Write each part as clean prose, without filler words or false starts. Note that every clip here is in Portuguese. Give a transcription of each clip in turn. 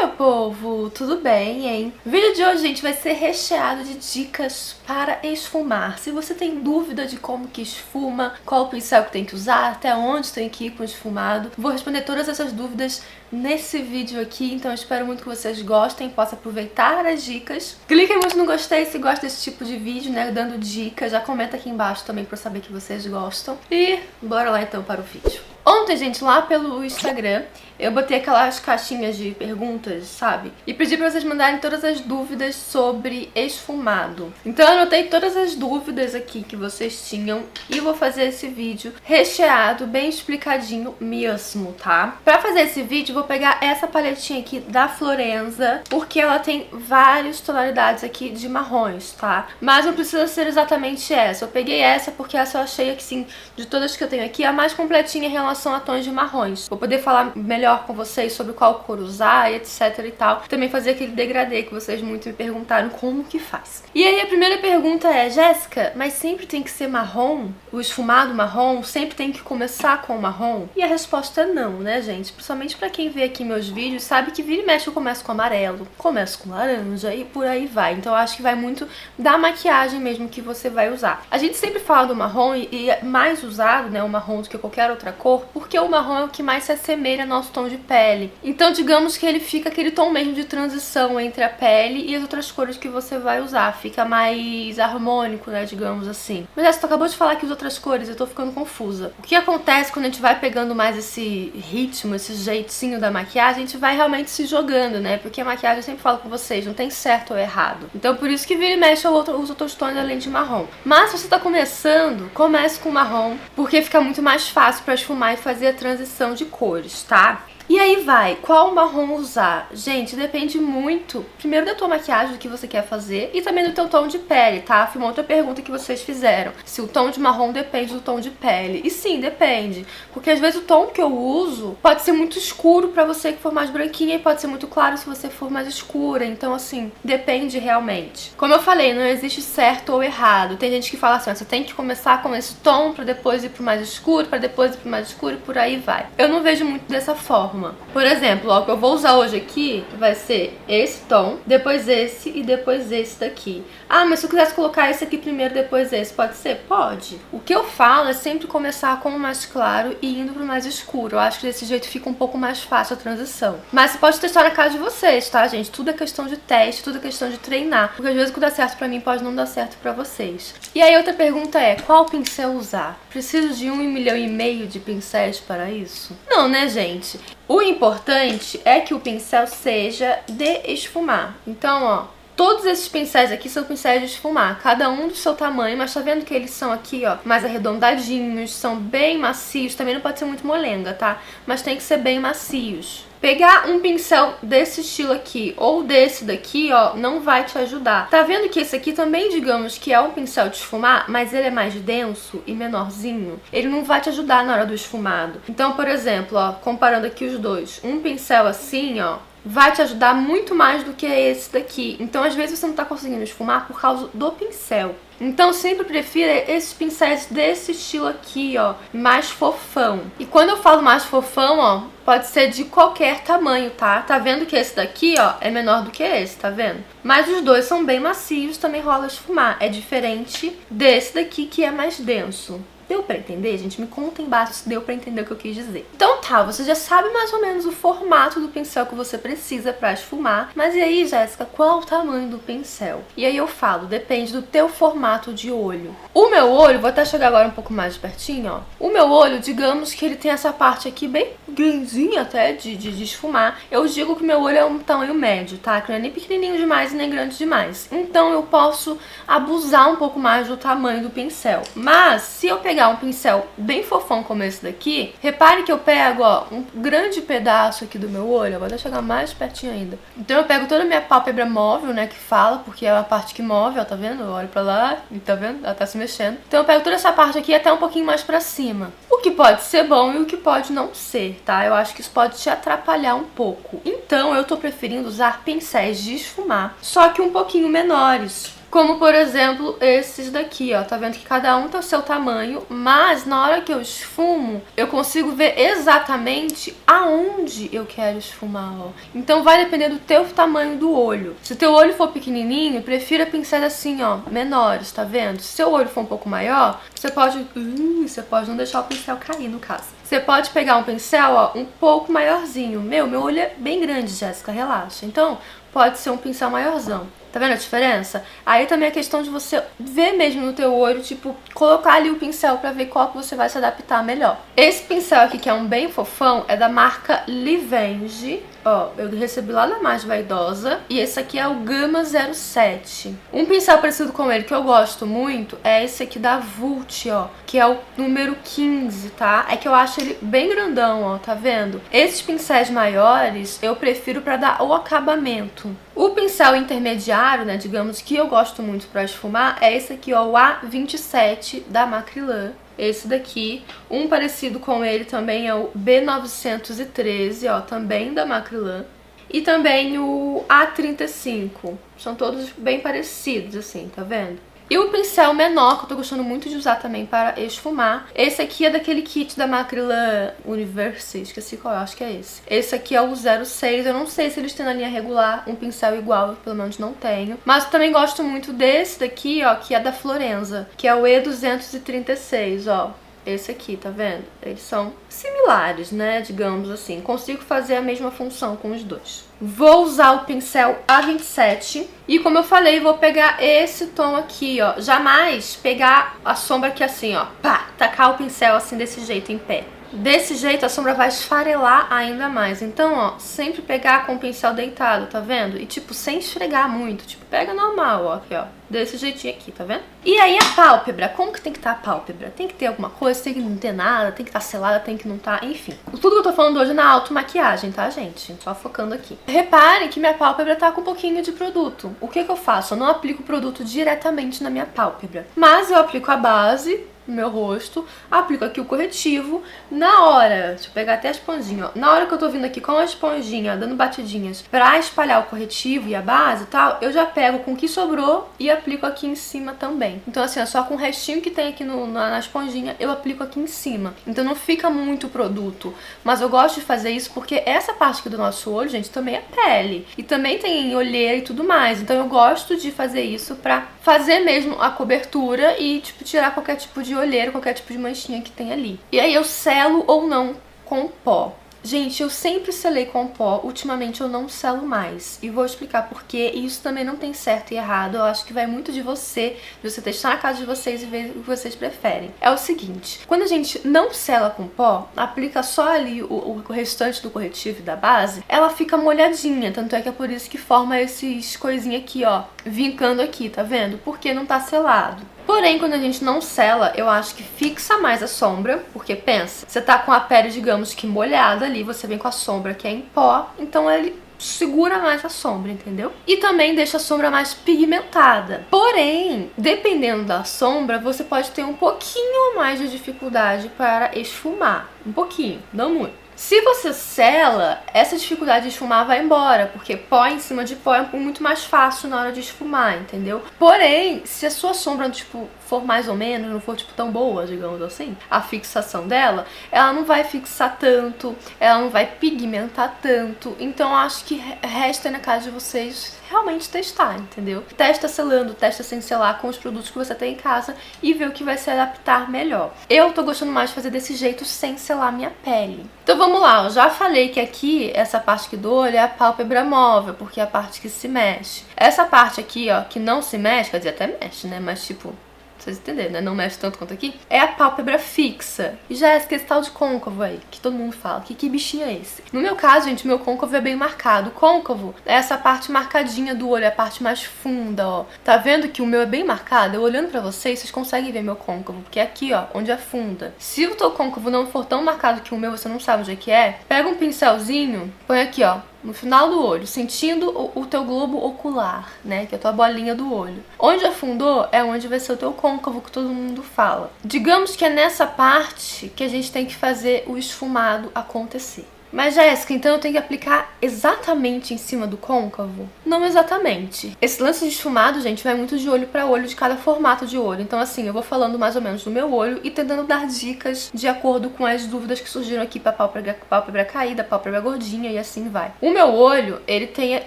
meu povo, tudo bem, hein? O vídeo de hoje, gente, vai ser recheado de dicas para esfumar. Se você tem dúvida de como que esfuma, qual o pincel que tem que usar, até onde tem que ir com o esfumado, vou responder todas essas dúvidas nesse vídeo aqui, então eu espero muito que vocês gostem, possam aproveitar as dicas. Cliquem muito no gostei se gosta desse tipo de vídeo, né, dando dicas, já comenta aqui embaixo também pra eu saber que vocês gostam. E bora lá então para o vídeo. Ontem, gente, lá pelo Instagram, eu botei aquelas caixinhas de perguntas, sabe? E pedi pra vocês mandarem todas as dúvidas sobre esfumado. Então eu anotei todas as dúvidas aqui que vocês tinham e vou fazer esse vídeo recheado, bem explicadinho mesmo, tá? Pra fazer esse vídeo, eu vou pegar essa paletinha aqui da Florenza, porque ela tem várias tonalidades aqui de marrons, tá? Mas não precisa ser exatamente essa. Eu peguei essa porque essa eu achei, assim, de todas que eu tenho aqui, a mais completinha em relação a tons de marrons. Vou poder falar melhor com vocês sobre qual cor usar e etc e tal. Também fazer aquele degradê que vocês muito me perguntaram como que faz. E aí a primeira pergunta é: Jéssica, mas sempre tem que ser marrom? O esfumado marrom sempre tem que começar com marrom? E a resposta é não, né, gente? Principalmente pra quem vê aqui meus vídeos, sabe que vira e mexe eu começo com amarelo, começo com laranja e por aí vai. Então eu acho que vai muito da maquiagem mesmo que você vai usar. A gente sempre fala do marrom e é mais usado, né, o marrom do que qualquer outra cor, porque o marrom é o que mais se assemelha ao nosso tom de pele. Então digamos que ele fica aquele tom mesmo de transição entre a pele e as outras cores que você vai usar. Fica mais harmônico, né, digamos assim. Mas tu acabou de falar que as outras cores, eu tô ficando confusa. O que acontece quando a gente vai pegando mais esse ritmo, esse jeitinho da maquiagem, a gente vai realmente se jogando, né? Porque a maquiagem, eu sempre falo com vocês, não tem certo ou errado. Então por isso que vira e mexe os outros tons além de marrom. Mas se você tá começando, comece com marrom, porque fica muito mais fácil pra esfumar e fazer a transição de cores, tá? E aí vai, qual marrom usar? Gente, depende muito, primeiro da tua maquiagem, do que você quer fazer, e também do teu tom de pele, tá? Foi uma outra pergunta que vocês fizeram, se o tom de marrom depende do tom de pele. E sim, depende, porque às vezes o tom que eu uso pode ser muito escuro pra você que for mais branquinha, e pode ser muito claro se você for mais escura, então assim, depende realmente. Como eu falei, não existe certo ou errado. Tem gente que fala assim, você tem que começar com esse tom pra depois ir pro mais escuro, pra depois ir pro mais escuro, e por aí vai. Eu não vejo muito dessa forma. Por exemplo, ó, o que eu vou usar hoje aqui vai ser esse tom, depois esse e depois esse daqui. Ah, mas se eu quisesse colocar esse aqui primeiro, depois esse, pode ser? Pode. O que eu falo é sempre começar com o mais claro e indo pro mais escuro. Eu acho que desse jeito fica um pouco mais fácil a transição. Mas você pode testar na casa de vocês, tá, gente? Tudo é questão de teste, tudo é questão de treinar. Porque às vezes o que dá certo pra mim pode não dar certo pra vocês. E aí outra pergunta é, qual pincel usar? Preciso de 1,5 milhão de pincéis para isso? Não, né, gente? O importante é que o pincel seja de esfumar. Então, ó, todos esses pincéis aqui são pincéis de esfumar, cada um do seu tamanho, mas tá vendo que eles são aqui, ó, mais arredondadinhos, são bem macios, também não pode ser muito molenga, tá? Mas tem que ser bem macios. Pegar um pincel desse estilo aqui ou desse daqui, ó, não vai te ajudar. Tá vendo que esse aqui também, digamos que é um pincel de esfumar, mas ele é mais denso e menorzinho? Ele não vai te ajudar na hora do esfumado. Então, por exemplo, ó, comparando aqui os dois, um pincel assim, ó, vai te ajudar muito mais do que esse daqui. Então, às vezes você não tá conseguindo esfumar por causa do pincel. Então, sempre prefira esses pincéis desse estilo aqui, ó, mais fofão. E quando eu falo mais fofão, ó, pode ser de qualquer tamanho, tá? Tá vendo que esse daqui, ó, é menor do que esse, tá vendo? Mas os dois são bem macios, também rola esfumar. É diferente desse daqui, que é mais denso. Deu pra entender, gente? Me conta embaixo se deu pra entender o que eu quis dizer. Então tá, você já sabe mais ou menos o formato do pincel que você precisa pra esfumar. Mas e aí, Jéssica, qual o tamanho do pincel? E aí eu falo, depende do teu formato de olho. O meu olho, vou até chegar agora um pouco mais pertinho, ó. O meu olho, digamos que ele tem essa parte aqui bem grandinha até de esfumar. Eu digo que meu olho é um tamanho médio, tá? Que não é nem pequenininho demais e nem grande demais. Então eu posso abusar um pouco mais do tamanho do pincel. Mas se eu pegar um pincel bem fofão como esse daqui, repare que eu pego, ó, um grande pedaço aqui do meu olho, eu vou até chegar mais pertinho ainda. Então eu pego toda a minha pálpebra móvel, né, que fala, porque é a parte que move, ó, tá vendo? Eu olho pra lá e tá vendo? Ela tá se mexendo. Então eu pego toda essa parte aqui até um pouquinho mais pra cima. O que pode ser bom e o que pode não ser, tá? Eu acho que isso pode te atrapalhar um pouco. Então eu tô preferindo usar pincéis de esfumar, só que um pouquinho menores. Como, por exemplo, esses daqui, ó. Tá vendo que cada um tem o seu tamanho, mas na hora que eu esfumo, eu consigo ver exatamente aonde eu quero esfumar, ó. Então vai depender do teu tamanho do olho. Se teu olho for pequenininho, prefira pincéis assim, ó, menores, tá vendo? Se seu olho for um pouco maior, você pode não deixar o pincel cair, no caso. Você pode pegar um pincel, ó, um pouco maiorzinho. Meu olho é bem grande, Jéssica, relaxa. Então, pode ser um pincel maiorzão. Tá vendo a diferença? Aí também é questão de você ver mesmo no teu olho, tipo, colocar ali o pincel pra ver qual que você vai se adaptar melhor. Esse pincel aqui, que é um bem fofão, é da marca Livenge. Ó, eu recebi lá da Mais Vaidosa. E esse aqui é o Gama 07. Um pincel parecido com ele que eu gosto muito é esse aqui da Vult, ó, que é o número 15, tá? É que eu acho ele bem grandão, ó, tá vendo? Esses pincéis maiores eu prefiro pra dar o acabamento. O pincel intermediário, né, digamos, que eu gosto muito pra esfumar é esse aqui, ó, o A27 da Macrylan. Esse daqui, um parecido com ele também é o B913, ó, também da Macrylan. E também o A35, são todos bem parecidos, assim, tá vendo? E o pincel menor, que eu tô gostando muito de usar também para esfumar. Esse aqui é daquele kit da Macrylan Universe, esqueci qual, acho que é esse. Esse aqui é o 06, eu não sei se eles têm na linha regular um pincel igual, eu pelo menos não tenho. Mas eu também gosto muito desse daqui, ó, que é da Florenza, que é o E236, ó. Esse aqui, tá vendo? Eles são similares, né? Digamos assim. Consigo fazer a mesma função com os dois. Vou usar o pincel A27. E como eu falei, vou pegar esse tom aqui, ó. Jamais pegar a sombra aqui assim, ó. Pá! Tacar o pincel assim desse jeito em pé. Desse jeito a sombra vai esfarelar ainda mais. Então, ó, sempre pegar com o pincel deitado, tá vendo? E tipo, sem esfregar muito. Tipo, pega normal, ó, aqui, ó. Desse jeitinho aqui, tá vendo? E aí a pálpebra, como que tem que estar a pálpebra? Tem que ter alguma coisa, tem que não ter nada, tem que estar selada, tem que não estar, enfim. Tudo que eu tô falando hoje é na automaquiagem, tá, gente? Só focando aqui. Reparem que minha pálpebra tá com um pouquinho de produto. O que que eu faço? Eu não aplico o produto diretamente na minha pálpebra, mas eu aplico a base no meu rosto, aplico aqui o corretivo. Na hora, deixa eu pegar até a esponjinha, ó. Na hora que eu tô vindo aqui com a esponjinha, dando batidinhas pra espalhar o corretivo e a base e tal, eu já pego com o que sobrou e aplico aqui em cima também. Então assim, é só com o restinho que tem aqui na esponjinha, eu aplico aqui em cima. Então não fica muito produto. Mas eu gosto de fazer isso porque essa parte aqui do nosso olho, gente, também é pele. E também tem olheira e tudo mais. Então eu gosto de fazer isso pra fazer mesmo a cobertura e, tipo, tirar qualquer tipo de olheira, qualquer tipo de manchinha que tem ali. E aí eu selo ou não com pó. Gente, eu sempre selei com pó, ultimamente eu não selo mais. E vou explicar por quê, e isso também não tem certo e errado. Eu acho que vai muito de você testar na casa de vocês e ver o que vocês preferem. É o seguinte, quando a gente não sela com pó, aplica só ali o restante do corretivo e da base, ela fica molhadinha, tanto é que é por isso que forma esses coisinhas aqui, ó, vincando aqui, tá vendo? Porque não tá selado. Porém, quando a gente não sela, eu acho que fixa mais a sombra, porque pensa, você tá com a pele, digamos que molhada ali, você vem com a sombra que é em pó, então ele segura mais a sombra, entendeu? E também deixa a sombra mais pigmentada. Porém, dependendo da sombra, você pode ter um pouquinho mais de dificuldade para esfumar. Um pouquinho, não muito. Se você sela, essa dificuldade de esfumar vai embora, porque pó em cima de pó é muito mais fácil na hora de esfumar, entendeu? Porém, se a sua sombra, tipo, for mais ou menos, não for, tipo, tão boa, digamos assim, a fixação dela, ela não vai fixar tanto, ela não vai pigmentar tanto, então eu acho que resta na casa de vocês realmente testar, entendeu? Testa selando, testa sem selar com os produtos que você tem em casa e vê o que vai se adaptar melhor. Eu tô gostando mais de fazer desse jeito sem selar minha pele. Então vamos lá, eu já falei que aqui, essa parte aqui do olho é a pálpebra móvel, porque é a parte que se mexe. Essa parte aqui, ó, que não se mexe, quer dizer, até mexe, né? Mas tipo, vocês entenderam, né? Não mexe tanto quanto aqui. É a pálpebra fixa. E Jéssica, esse tal de côncavo aí, que todo mundo fala. Que bichinho é esse? No meu caso, gente, meu côncavo é bem marcado. O côncavo é essa parte marcadinha do olho, é a parte mais funda, ó. Tá vendo que o meu é bem marcado? Eu olhando pra vocês conseguem ver meu côncavo, porque é aqui, ó, onde afunda. Se o teu côncavo não for tão marcado que o meu, você não sabe onde é que é, pega um pincelzinho, põe aqui, ó, no final do olho, sentindo o teu globo ocular, né, que é a tua bolinha do olho. Onde afundou é onde vai ser o teu côncavo, que todo mundo fala. Digamos que é nessa parte que a gente tem que fazer o esfumado acontecer. Mas Jéssica, então eu tenho que aplicar exatamente em cima do côncavo? Não exatamente. Esse lance de esfumado, gente, vai muito de olho pra olho de cada formato de olho. Então assim, eu vou falando mais ou menos do meu olho e tentando dar dicas de acordo com as dúvidas que surgiram aqui pra pálpebra caída, pálpebra gordinha e assim vai. O meu olho, ele tem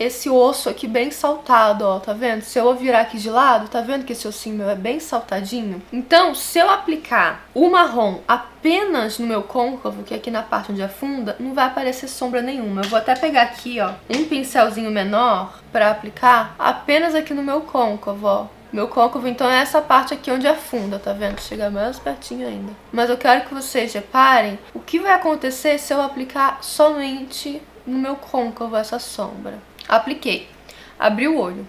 esse osso aqui bem saltado, ó, tá vendo? Se eu virar aqui de lado, tá vendo que esse ossinho meu é bem saltadinho? Então, se eu aplicar o marrom apenas no meu côncavo, que é aqui na parte onde afunda, não vai aparecer sombra nenhuma. Eu vou até pegar aqui, ó, um pincelzinho menor pra aplicar apenas aqui no meu côncavo, ó. Meu côncavo, então, é essa parte aqui onde afunda, tá vendo? Chega mais pertinho ainda. Mas eu quero que vocês reparem o que vai acontecer se eu aplicar somente no meu côncavo essa sombra. Apliquei. Abri o olho.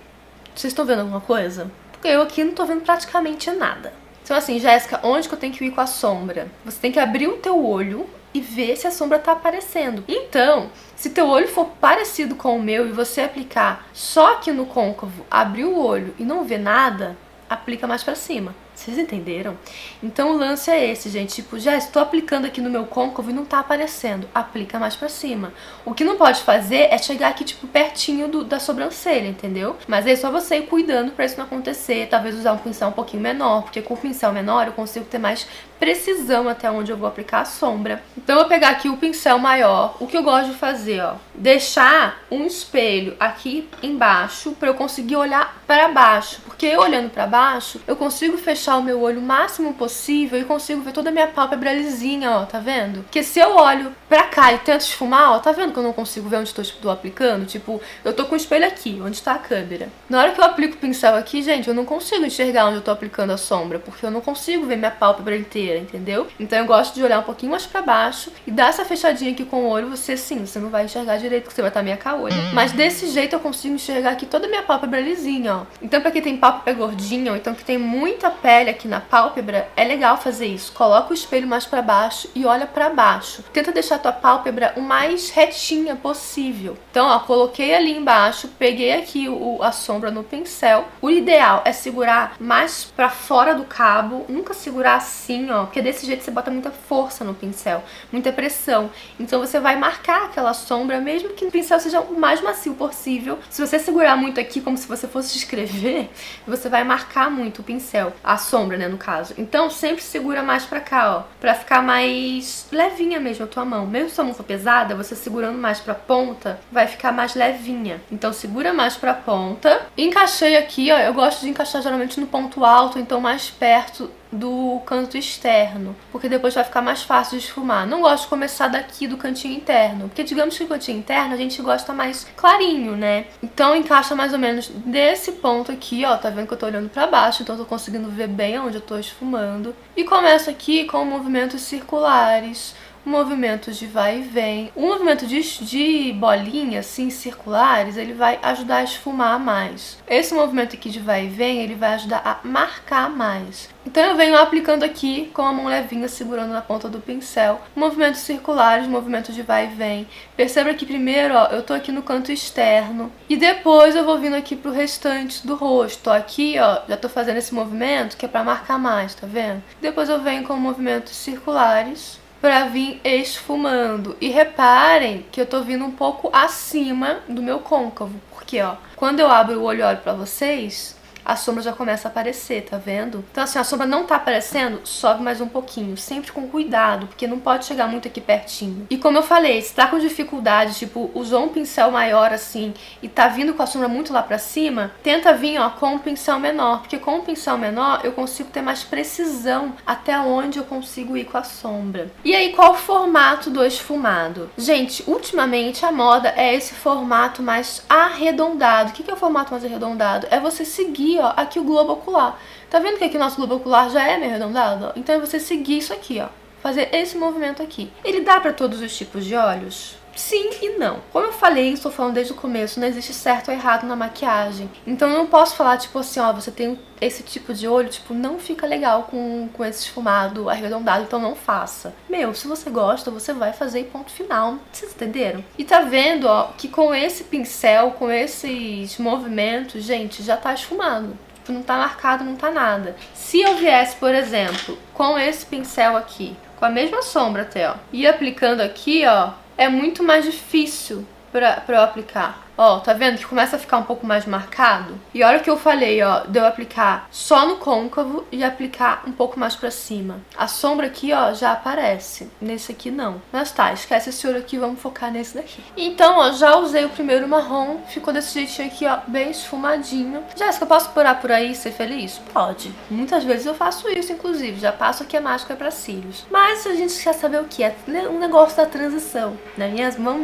Vocês estão vendo alguma coisa? Porque eu aqui não tô vendo praticamente nada. Então assim, Jéssica, onde que eu tenho que ir com a sombra? Você tem que abrir o teu olho e ver se a sombra tá aparecendo. Então, se teu olho for parecido com o meu e você aplicar só aqui no côncavo, abrir o olho e não ver nada, aplica mais pra cima. Vocês entenderam? Então o lance é esse, gente. Tipo, já estou aplicando aqui no meu côncavo e não tá aparecendo. Aplica mais pra cima. O que não pode fazer é chegar aqui, tipo, pertinho da sobrancelha, entendeu? Mas aí é só você ir cuidando pra isso não acontecer. Talvez usar um pincel um pouquinho menor, porque com o pincel menor eu consigo ter mais precisão até onde eu vou aplicar a sombra. Então eu vou pegar aqui o pincel maior. O que eu gosto de fazer, ó, deixar um espelho aqui embaixo pra eu conseguir olhar pra baixo. Porque eu olhando pra baixo, eu consigo fechar o meu olho o máximo possível e consigo ver toda a minha pálpebra lisinha, ó, tá vendo? Porque se eu olho pra cá e tento esfumar, ó, tá vendo que eu não consigo ver onde tô aplicando? Tipo, eu tô com o espelho aqui, onde tá a câmera. Na hora que eu aplico o pincel aqui, gente, eu não consigo enxergar onde eu tô aplicando a sombra, porque eu não consigo ver minha pálpebra inteira, entendeu? Então eu gosto de olhar um pouquinho mais pra baixo e dar essa fechadinha aqui com o olho, você não vai enxergar direito, porque você vai estar meio caolha. Mas desse jeito eu consigo enxergar aqui toda a minha pálpebra lisinha, ó. Então pra quem tem pálpebra gordinha, ou então que tem muita pele aqui na pálpebra, é legal fazer isso. Coloca o espelho mais pra baixo e olha pra baixo. Tenta deixar a tua pálpebra o mais retinha possível. Então, ó, coloquei ali embaixo, peguei aqui a sombra no pincel. O ideal é segurar mais pra fora do cabo, nunca segurar assim, ó, porque desse jeito você bota muita força no pincel, muita pressão. Então você vai marcar aquela sombra, mesmo que o pincel seja o mais macio possível. Se você segurar muito aqui, como se você fosse escrever, você vai marcar muito o pincel, a sombra, né, no caso. Então sempre segura mais pra cá, ó, pra ficar mais levinha mesmo a tua mão. Mesmo se a mão for pesada, você segurando mais pra ponta, vai ficar mais levinha. Então segura mais pra ponta. Encaixei aqui, ó, eu gosto de encaixar geralmente no ponto alto, então mais perto do canto externo, porque depois vai ficar mais fácil de esfumar. Não gosto de começar daqui do cantinho interno, porque digamos que o cantinho interno a gente gosta mais clarinho, né? Então encaixa mais ou menos desse ponto aqui, ó, tá vendo que eu tô olhando pra baixo, então eu tô conseguindo ver bem onde eu tô esfumando. E começo aqui com movimentos circulares, movimentos de vai e vem. O movimento de bolinha, assim, circulares, ele vai ajudar a esfumar mais. Esse movimento aqui de vai e vem, ele vai ajudar a marcar mais. Então eu venho aplicando aqui com a mão levinha, segurando na ponta do pincel. Movimentos circulares, movimentos de vai e vem. Perceba que primeiro, ó, eu tô aqui no canto externo. E depois eu vou vindo aqui pro restante do rosto. Tô aqui, ó, já tô fazendo esse movimento que é pra marcar mais, tá vendo? Depois eu venho com movimentos circulares pra vir esfumando. E reparem que eu tô vindo um pouco acima do meu côncavo. Porque, ó, quando eu abro o olho e olho pra vocês, a sombra já começa a aparecer, tá vendo? Então assim, a sombra não tá aparecendo, sobe mais um pouquinho, sempre com cuidado, porque não pode chegar muito aqui pertinho. E como eu falei, se tá com dificuldade, tipo, usou um pincel maior assim, e tá vindo com a sombra muito lá pra cima, tenta vir, ó, com um pincel menor, porque com um pincel menor eu consigo ter mais precisão até onde eu consigo ir com a sombra. E aí, qual o formato do esfumado? Gente, ultimamente a moda é esse formato mais arredondado. O que é o formato mais arredondado? É você seguir, ó, aqui o globo ocular. Tá vendo que aqui o nosso globo ocular já é meio arredondado? Ó? Então é você seguir isso aqui, ó. Fazer esse movimento aqui. Ele dá pra todos os tipos de olhos? Sim e não. Como eu falei, estou falando desde o começo, não existe certo ou errado na maquiagem. Então eu não posso falar, tipo assim, ó, você tem esse tipo de olho, tipo, não fica legal com esse esfumado arredondado, então não faça. Meu, se você gosta, você vai fazer e ponto final. Vocês entenderam? E tá vendo, ó, que com esse pincel, com esses movimentos, gente, já tá esfumado. Não tá marcado, não tá nada. Se eu viesse, por exemplo, com esse pincel aqui, com a mesma sombra até, ó, e aplicando aqui, ó, é muito mais difícil pra eu aplicar. Ó, tá vendo que começa a ficar um pouco mais marcado? E olha o que eu falei, ó, de eu aplicar só no côncavo e aplicar um pouco mais pra cima. A sombra aqui, ó, já aparece. Nesse aqui não. Mas tá, esquece esse olho aqui, vamos focar nesse daqui. Então, ó, já usei o primeiro marrom, ficou desse jeitinho aqui, ó, bem esfumadinho. Jéssica, eu posso parar por aí e ser feliz? Pode. Muitas vezes eu faço isso, inclusive. Já passo aqui a máscara pra cílios. Mas a gente quer saber o que é um negócio da transição, né?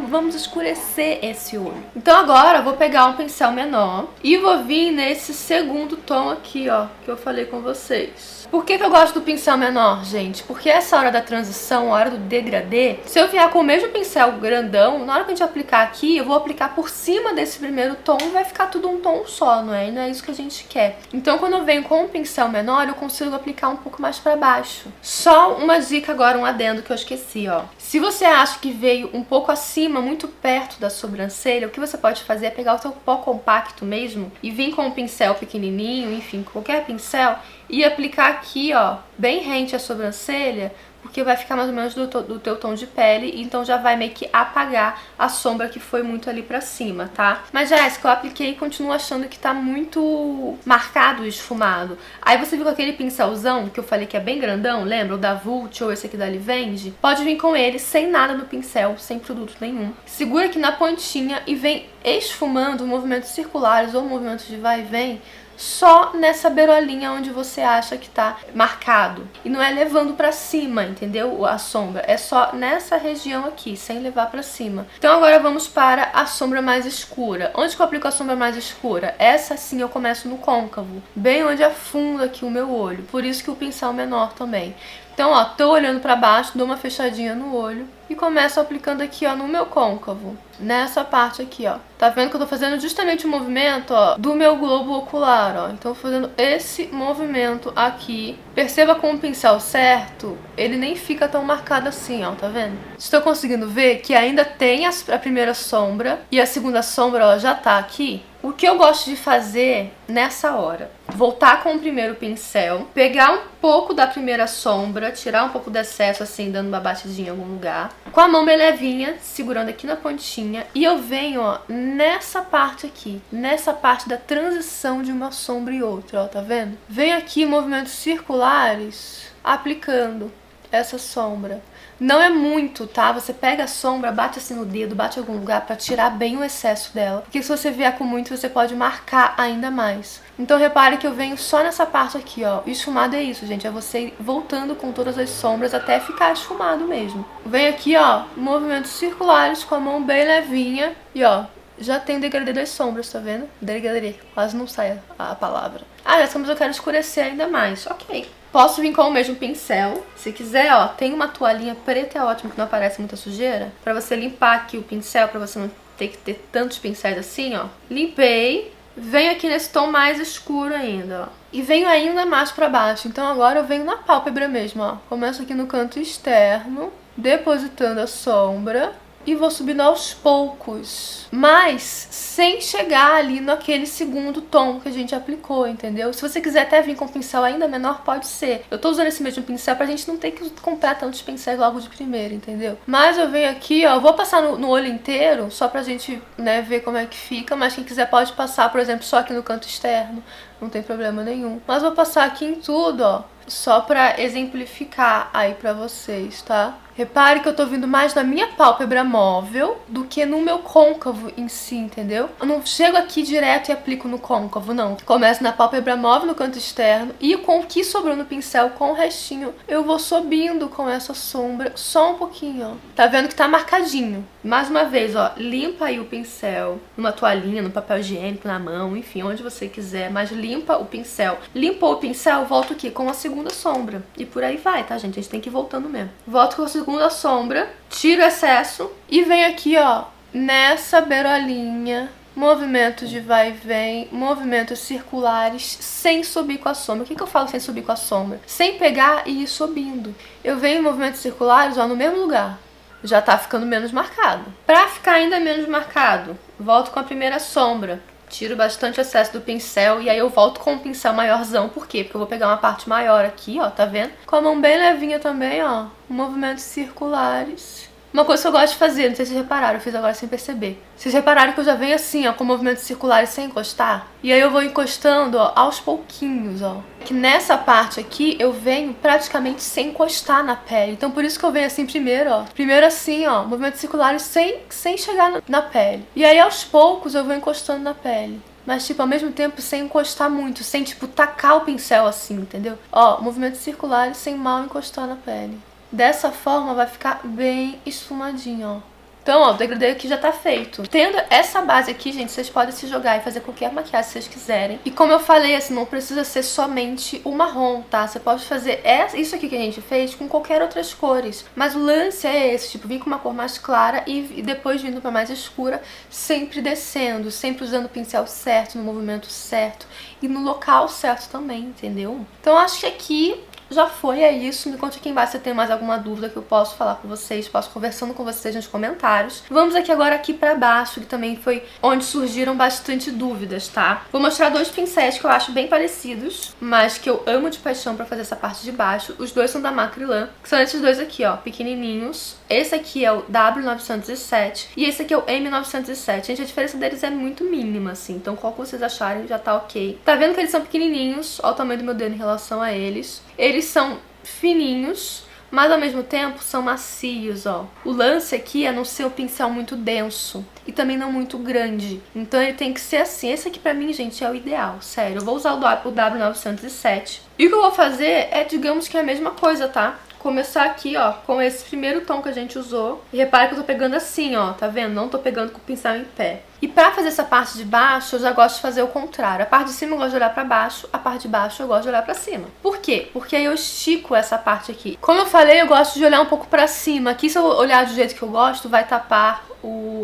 Vamos escurecer esse olho. Então, agora eu vou pegar um pincel menor e vou vir nesse segundo tom aqui, ó, que eu falei com vocês. Por que eu gosto do pincel menor, gente? Porque essa hora da transição, a hora do degradê, se eu vier com o mesmo pincel grandão, na hora que a gente aplicar aqui, eu vou aplicar por cima desse primeiro tom e vai ficar tudo um tom só, não é? E não é isso que a gente quer. Então, quando eu venho com um pincel menor, eu consigo aplicar um pouco mais pra baixo. Só uma dica agora, um adendo que eu esqueci, ó. Se você acha que veio um pouco acima, muito perto da sobrancelha, o que você pode fazer é pegar o seu pó compacto mesmo e vir com um pincel pequenininho, enfim, qualquer pincel, e aplicar aqui, ó, bem rente à sobrancelha, porque vai ficar mais ou menos do teu tom de pele, então já vai meio que apagar a sombra que foi muito ali pra cima, tá? Mas, Jéssica, eu apliquei e continuo achando que tá muito marcado e esfumado. Aí você viu com aquele pincelzão que eu falei que é bem grandão, lembra? O da Vult ou esse aqui da Livende? Pode vir com ele sem nada no pincel, sem produto nenhum. Segura aqui na pontinha e vem esfumando movimentos circulares ou movimentos de vai e vem, só nessa beirolinha onde você acha que tá marcado. E não é levando pra cima, entendeu? A sombra. É só nessa região aqui, sem levar pra cima. Então agora vamos para a sombra mais escura. Onde que eu aplico a sombra mais escura? Essa sim eu começo no côncavo, bem onde afunda aqui o meu olho. Por isso que o pincel menor também. Então, ó, tô olhando pra baixo, dou uma fechadinha no olho e começo aplicando aqui, ó, no meu côncavo. Nessa parte aqui, ó. Tá vendo que eu tô fazendo justamente o movimento, ó, do meu globo ocular, ó. Então, fazendo esse movimento aqui. Perceba com o pincel certo, ele nem fica tão marcado assim, ó, tá vendo? Estou conseguindo ver que ainda tem a primeira sombra e a segunda sombra, ó, já tá aqui. O que eu gosto de fazer nessa hora? Voltar com o primeiro pincel, pegar um pouco da primeira sombra, tirar um pouco do excesso assim, dando uma batidinha em algum lugar. Com a mão bem levinha, segurando aqui na pontinha. E eu venho, ó, nessa parte aqui. Nessa parte da transição de uma sombra e outra, ó, tá vendo? Venho aqui, movimentos circulares, aplicando essa sombra. Não é muito, tá? Você pega a sombra, bate assim no dedo, bate em algum lugar pra tirar bem o excesso dela. Porque se você vier com muito, você pode marcar ainda mais. Então repare que eu venho só nessa parte aqui, ó. Esfumado é isso, gente. É você voltando com todas as sombras até ficar esfumado mesmo. Venho aqui, ó, movimentos circulares com a mão bem levinha. E, ó, já tem o degradê das sombras, tá vendo? Degradê, quase não sai a palavra. Ah, Jéssica, mas eu quero escurecer ainda mais. Ok. Posso vir com o mesmo pincel. Se quiser, ó, tem uma toalhinha preta, é ótimo, que não aparece muita sujeira. Pra você limpar aqui o pincel, pra você não ter que ter tantos pincéis assim, ó. Limpei. Venho aqui nesse tom mais escuro ainda, ó. E venho ainda mais pra baixo. Então agora eu venho na pálpebra mesmo, ó. Começo aqui no canto externo, depositando a sombra. E vou subindo aos poucos, mas sem chegar ali naquele segundo tom que a gente aplicou, entendeu? Se você quiser até vir com um pincel ainda menor, pode ser. Eu tô usando esse mesmo pincel pra gente não ter que comprar tantos pincéis logo de primeira, entendeu? Mas eu venho aqui, ó, vou passar no olho inteiro, só pra gente, né, ver como é que fica. Mas quem quiser pode passar, por exemplo, só aqui no canto externo, não tem problema nenhum. Mas vou passar aqui em tudo, ó, só pra exemplificar aí pra vocês, tá? Repare que eu tô vindo mais na minha pálpebra móvel do que no meu côncavo em si, entendeu? Eu não chego aqui direto e aplico no côncavo, não. Começo na pálpebra móvel, no canto externo, e com o que sobrou no pincel, com o restinho, eu vou subindo com essa sombra só um pouquinho, ó. Tá vendo que tá marcadinho? Mais uma vez, ó, limpa aí o pincel numa toalhinha, no papel higiênico, na mão, enfim, onde você quiser, mas limpa o pincel. Limpou o pincel, volto aqui com a segunda sombra. E por aí vai, tá, gente? A gente tem que ir voltando mesmo. Volto com a segunda sombra, tiro o excesso e venho aqui, ó, nessa beirolinha, movimentos de vai e vem, movimentos circulares, sem subir com a sombra. O que eu falo sem subir com a sombra? Sem pegar e ir subindo. Eu venho em movimentos circulares, ó, no mesmo lugar. Já tá ficando menos marcado. Pra ficar ainda menos marcado, volto com a primeira sombra. Tiro bastante excesso do pincel e aí eu volto com um pincel maiorzão. Por quê? Porque eu vou pegar uma parte maior aqui, ó, tá vendo? Com a mão bem levinha também, ó. Movimentos circulares. Uma coisa que eu gosto de fazer, não sei se vocês repararam, eu fiz agora sem perceber. Vocês repararam que eu já venho assim, ó, com movimentos circulares sem encostar? E aí eu vou encostando, ó, aos pouquinhos, ó. Que nessa parte aqui eu venho praticamente sem encostar na pele. Então por isso que eu venho assim primeiro, ó. Primeiro assim, ó, movimentos circulares sem chegar na pele. E aí aos poucos eu vou encostando na pele. Mas, tipo, ao mesmo tempo sem encostar muito, sem, tipo, tacar o pincel assim, entendeu? Ó, movimentos circulares sem mal encostar na pele. Dessa forma vai ficar bem esfumadinho, ó. Então, ó, o degradê aqui já tá feito. Tendo essa base aqui, gente, vocês podem se jogar e fazer qualquer maquiagem que vocês quiserem. E como eu falei, assim, não precisa ser somente o marrom, tá? Você pode fazer isso aqui que a gente fez com qualquer outras cores. Mas o lance é esse, tipo, vir com uma cor mais clara e depois vindo pra mais escura, sempre descendo, sempre usando o pincel certo, no movimento certo e no local certo também, entendeu? Então, acho que aqui já foi, é isso. Me conte aqui embaixo se tem mais alguma dúvida que eu posso falar com vocês, posso conversando com vocês nos comentários. Vamos aqui agora aqui pra baixo, que também foi onde surgiram bastante dúvidas, tá? Vou mostrar dois pincéis que eu acho bem parecidos, mas que eu amo de paixão pra fazer essa parte de baixo. Os dois são da Macrylan, que são esses dois aqui, ó, pequenininhos. Esse aqui é o W907 e esse aqui é o M907. Gente, a diferença deles é muito mínima, assim, então qual que vocês acharem já tá ok. Tá vendo que eles são pequenininhos? Olha o tamanho do meu dedo em relação a eles. Eles são fininhos, mas ao mesmo tempo são macios, ó. O lance aqui é não ser um pincel muito denso e também não muito grande. Então ele tem que ser assim. Esse aqui pra mim, gente, é o ideal, sério. Eu vou usar o W907. E o que eu vou fazer é, digamos que a mesma coisa, tá? Começar aqui, ó, com esse primeiro tom que a gente usou. E repara que eu tô pegando assim, ó, tá vendo? Não tô pegando com o pincel em pé. E pra fazer essa parte de baixo, eu já gosto de fazer o contrário. A parte de cima eu gosto de olhar pra baixo, a parte de baixo eu gosto de olhar pra cima. Por quê? Porque aí eu estico essa parte aqui. Como eu falei, eu gosto de olhar um pouco pra cima. Aqui, se eu olhar do jeito que eu gosto, vai tapar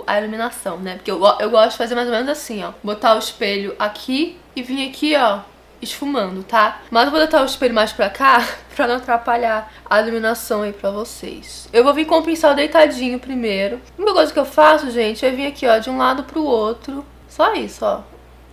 a iluminação, né? Porque eu gosto de fazer mais ou menos assim, ó. Botar o espelho aqui e vir aqui, ó, esfumando, tá? Mas eu vou botar o espelho mais pra cá pra não atrapalhar a iluminação aí pra vocês. Eu vou vir com o pincel deitadinho primeiro. A única coisa que eu faço, gente, é vir aqui, ó, de um lado pro outro. Só isso, ó.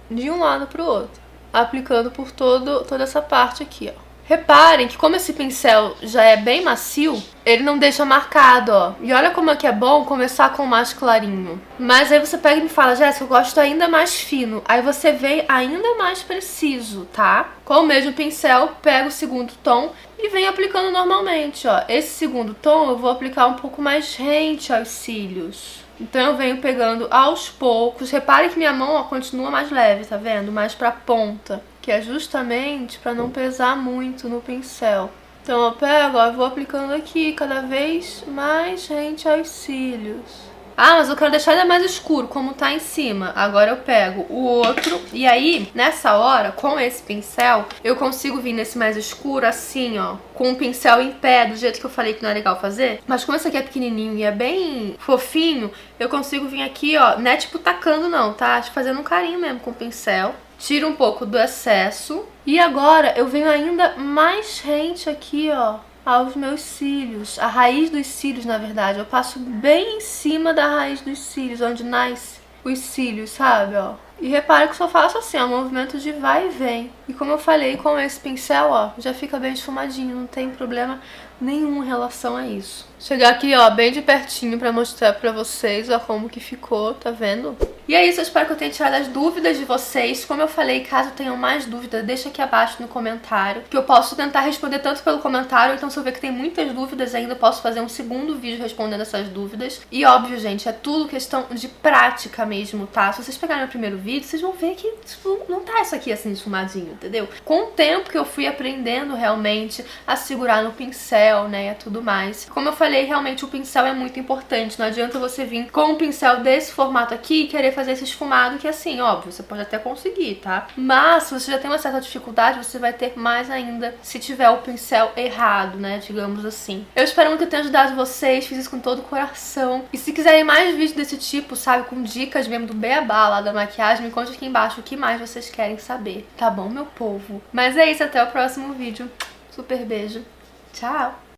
De um lado pro outro. Aplicando por toda essa parte aqui, ó. Reparem que como esse pincel já é bem macio, ele não deixa marcado, ó. E olha como é que é bom começar com o mais clarinho. Mas aí você pega e me fala, Jéssica, eu gosto ainda mais fino. Aí você vem ainda mais preciso, tá? Com o mesmo pincel, pega o segundo tom e vem aplicando normalmente, ó. Esse segundo tom eu vou aplicar um pouco mais rente aos cílios. Então eu venho pegando aos poucos. Repare que minha mão, ó, continua mais leve, tá vendo? Mais pra ponta. Que é justamente pra não pesar muito no pincel. Então eu pego, ó, vou aplicando aqui cada vez mais rente aos cílios. Ah, mas eu quero deixar ainda mais escuro, como tá em cima. Agora eu pego o outro e aí, nessa hora, com esse pincel, eu consigo vir nesse mais escuro assim, ó, com o pincel em pé, do jeito que eu falei que não é legal fazer. Mas como esse aqui é pequenininho e é bem fofinho, eu consigo vir aqui, ó, não é tipo tacando não, tá? Fazendo um carinho mesmo com o pincel. Tiro um pouco do excesso. E agora eu venho ainda mais rente aqui, ó, aos meus cílios. A raiz dos cílios, na verdade. Eu passo bem em cima da raiz dos cílios, onde nasce os cílios, sabe, ó. E repara que eu só faço assim, ó, um movimento de vai e vem. E como eu falei, com esse pincel, ó, já fica bem esfumadinho, não tem problema nenhum em relação a isso. Chegar aqui, ó, bem de pertinho pra mostrar pra vocês, ó, como que ficou, tá vendo? E é isso, eu espero que eu tenha tirado as dúvidas de vocês. Como eu falei, caso tenham mais dúvidas, deixa aqui abaixo no comentário, que eu posso tentar responder tanto pelo comentário, então se eu ver que tem muitas dúvidas ainda, eu posso fazer um segundo vídeo respondendo essas dúvidas. E óbvio, gente, é tudo questão de prática mesmo, tá? Se vocês pegarem o primeiro vídeo, vocês vão ver que, tipo, não tá isso aqui assim esfumadinho, entendeu? Com o tempo que eu fui aprendendo realmente a segurar no pincel, né, e tudo mais. Como eu falei, realmente o pincel é muito importante. Não adianta você vir com um pincel desse formato aqui e querer fazer esse esfumado, que assim, óbvio, você pode até conseguir, tá? Mas se você já tem uma certa dificuldade, você vai ter mais ainda se tiver o pincel errado, né, digamos assim. Eu espero muito que eu tenha ajudado vocês, fiz isso com todo o coração. E se quiserem mais vídeos desse tipo, sabe, com dicas mesmo do beabá lá da maquiagem, me conte aqui embaixo o que mais vocês querem saber, tá bom, meu povo? Mas é isso, até o próximo vídeo. Super beijo. Tchau!